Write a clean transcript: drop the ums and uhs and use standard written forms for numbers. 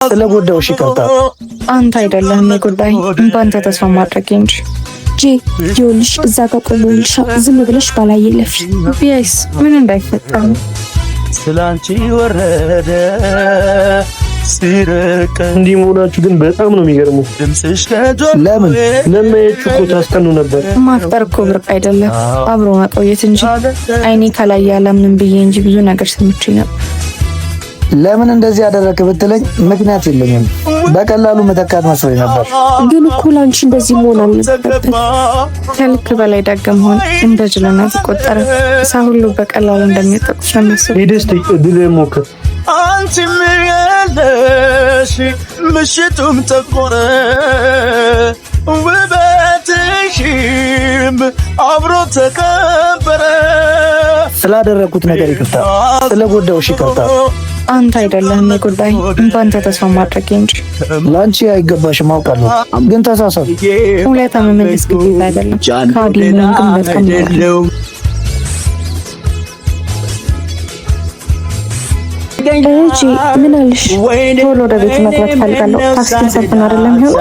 ስለጎዳውሽ ይቅርታ። አንተ አይደለም የጎዳኝ በአንተ ተስፋ ማድረግ እንጂ ይኸውልሽ እዛ ጋር ቆሞልሽ ዝም ብለሽ ባላየ ለፊ ቢያይስ ምን እንዳይፈጠር ስላንቺ ወረደ ሲረቀ እንዲህ መሆናችሁ ግን በጣም ነው የሚገርመው። ለምን ለማየት እኮ ታስጠኑ ነበር። ማፍጠር እኮ ብርቅ አይደለም አብሮ መቆየት እንጂ አይኔ ከላይ ያለምንም ብዬ እንጂ ብዙ ነገር ሰምቼ ነበር። ለምን እንደዚህ ያደረክ ብትለኝ ምክንያት የለኝም። በቀላሉ መተካት መስሎኝ ነበር። ግን እኮ ላንቺ እንደዚህ መሆን አልነበረበት። ከልክ በላይ ደግም ሆነ እንደ ጅልነት ቆጠረ። ሰው ሁሉ በቀላሉ እንደሚጠቁሽ ለምሳሌ ሂደስቲ እድል ሞክር። አንቺ ምን ያለሽ ምሽቱም ተቆረ ውበትሽም አብሮ ተከበረ። ስላደረኩት ነገር ይቅርታ፣ ስለጎዳውሽ ይቅርታ። አንተ አይደለም የጎዳኝ በአንተ ተስፋ ማድረግ እንጂ። ላንቺ አይገባሽም አውቃለሁ፣ ግን ተሳሳቱ። ሁለታ መመለስ ግዴታ አይደለም። ካዲን ግን በጣም ምን አለሽ? ቶሎ ወደ ቤት መግባት ፈልጋለሁ። ታክሲ ሰፍን አይደለም ይሁን